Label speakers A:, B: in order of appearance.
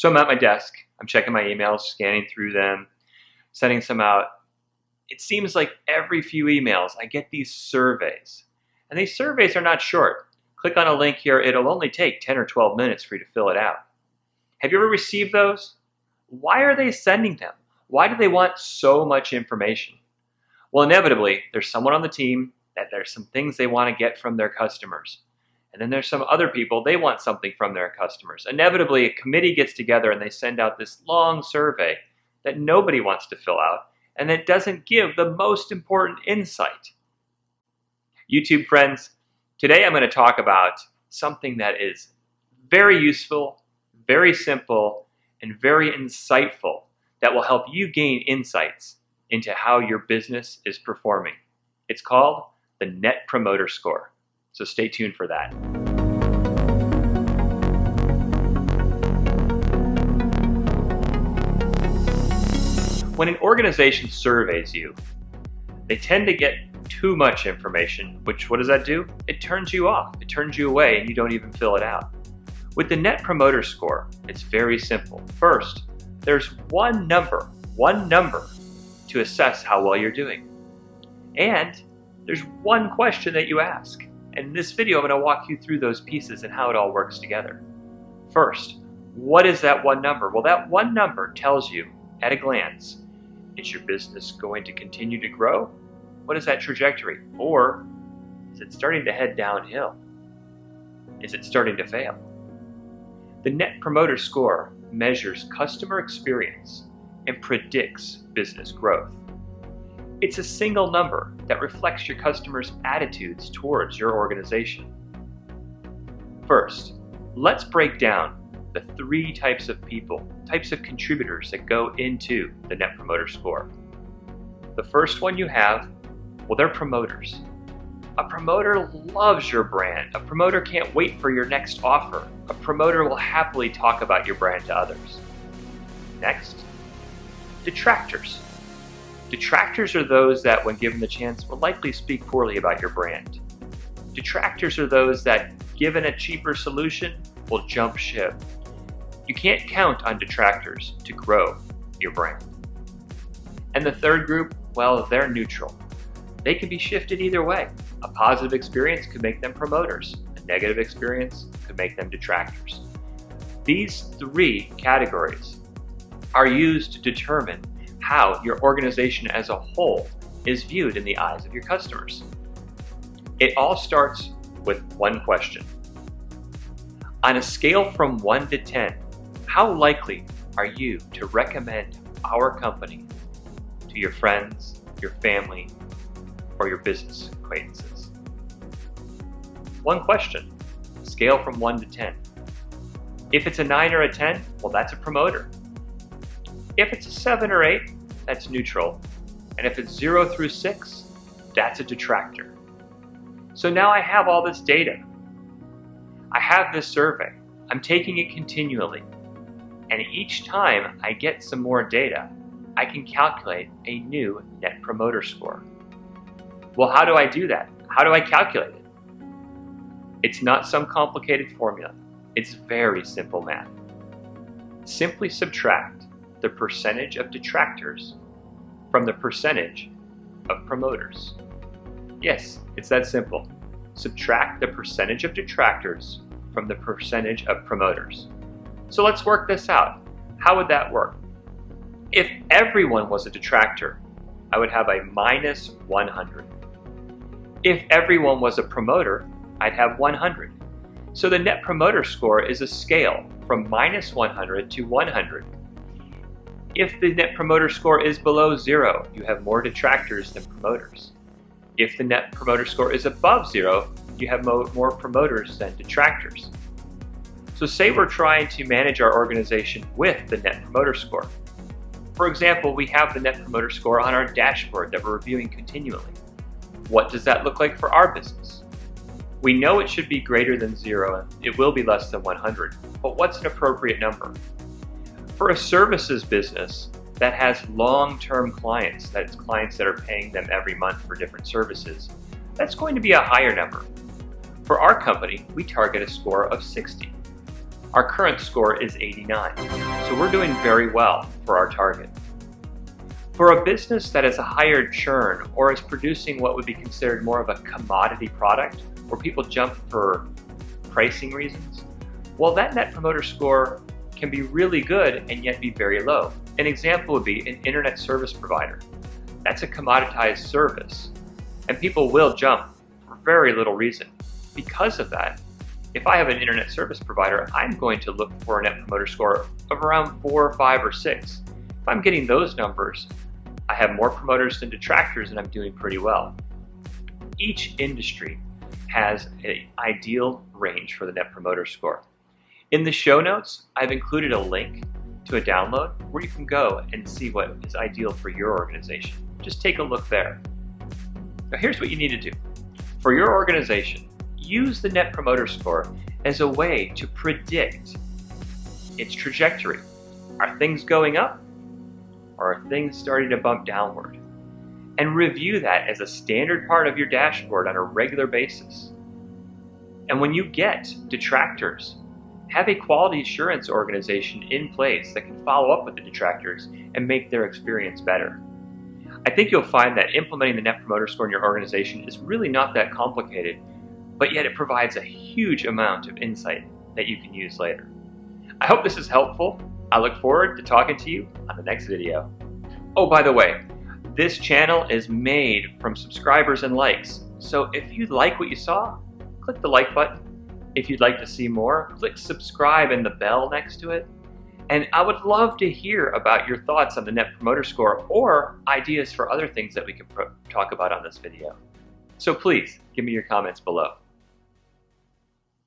A: So I'm at my desk, I'm checking my emails, scanning through them, sending some out. It seems like every few emails I get these surveys. And these surveys are not short. Click on a link here, it'll only take 10 or 12 minutes for you to fill it out. Have you ever received those? Why are they sending them? Why do they want so much information? Well, inevitably, there's someone on the team that there's some things they want to get from their customers. And then there's some other people, they want something from their customers. Inevitably, a committee gets together and they send out this long survey that nobody wants to fill out and that doesn't give the most important insight. YouTube friends, today I'm going to talk about something that is very useful, very simple, and very insightful that will help you gain insights into how your business is performing. It's called the Net Promoter Score. So stay tuned for that. When an organization surveys you, they tend to get too much information, which what does that do? It turns you off, it turns you away, and you don't even fill it out. With the Net Promoter Score, it's very simple. First, there's one number to assess how well you're doing. And there's one question that you ask. And in this video, I'm going to walk you through those pieces and how it all works together. First, what is that one number? Well, that one number tells you at a glance, is your business going to continue to grow? What is that trajectory? Or is it starting to head downhill? Is it starting to fail? The Net Promoter Score measures customer experience and predicts business growth. It's a single number that reflects your customers' attitudes towards your organization. First, let's break down the three types of people, types of contributors that go into the Net Promoter Score. The first one you have, well, they're promoters. A promoter loves your brand. A promoter can't wait for your next offer. A promoter will happily talk about your brand to others. Next, detractors. Detractors are those that, when given the chance, will likely speak poorly about your brand. Detractors are those that, given a cheaper solution, will jump ship. You can't count on detractors to grow your brand. And the third group, well, they're neutral. They can be shifted either way. A positive experience could make them promoters. A negative experience could make them detractors. These three categories are used to determine how your organization as a whole is viewed in the eyes of your customers. It all starts with one question. On a scale from 1 to 10, how likely are you to recommend our company to your friends, your family, or your business acquaintances? One question, scale from 1 to 10. If it's a 9 or a 10, well, that's a promoter. If it's a 7 or 8, that's neutral. And if it's 0 through 6, that's a detractor. So now I have all this data. I have this survey. I'm taking it continually. And each time I get some more data, I can calculate a new Net Promoter Score. Well, how do I do that? How do I calculate it? It's not some complicated formula. It's very simple math. Simply subtract the percentage of detractors from the percentage of promoters. Yes, it's that simple. Subtract the percentage of detractors from the percentage of promoters. So let's work this out. How would that work? If everyone was a detractor, I would have a minus 100. If everyone was a promoter, I'd have 100. So the Net Promoter Score is a scale from minus 100 to 100. If the Net Promoter Score is below 0, you have more detractors than promoters. If the Net Promoter Score is above 0, you have more promoters than detractors. So say we're trying to manage our organization with the Net Promoter Score. For example, we have the Net Promoter Score on our dashboard that we're reviewing continually. What does that look like for our business? We know it should be greater than 0, it will be less than 100, but what's an appropriate number? For a services business that has long-term clients, that's clients that are paying them every month for different services, that's going to be a higher number. For our company, we target a score of 60. Our current score is 89, so we're doing very well for our target. For a business that has a higher churn or is producing what would be considered more of a commodity product, where people jump for pricing reasons, well, that Net Promoter Score can be really good and yet be very low. An example would be an internet service provider. That's a commoditized service, and people will jump for very little reason. Because of that, if I have an internet service provider, I'm going to look for a Net Promoter Score of around 4, 5, or 6. If I'm getting those numbers, I have more promoters than detractors and I'm doing pretty well. Each industry has an ideal range for the Net Promoter Score. In the show notes, I've included a link to a download where you can go and see what is ideal for your organization. Just take a look there. Now here's what you need to do. For your organization, use the Net Promoter Score as a way to predict its trajectory. Are things going up? Or are things starting to bump downward? And review that as a standard part of your dashboard on a regular basis. And when you get detractors, have a quality assurance organization in place that can follow up with the detractors and make their experience better. I think you'll find that implementing the Net Promoter Score in your organization is really not that complicated, but yet it provides a huge amount of insight that you can use later. I hope this is helpful. I look forward to talking to you on the next video. Oh, by the way, this channel is made from subscribers and likes. So if you like what you saw, click the like button. If you'd like to see more, click subscribe and the bell next to it. And I would love to hear about your thoughts on the Net Promoter Score or ideas for other things that we can talk about on this video. So please give me your comments below.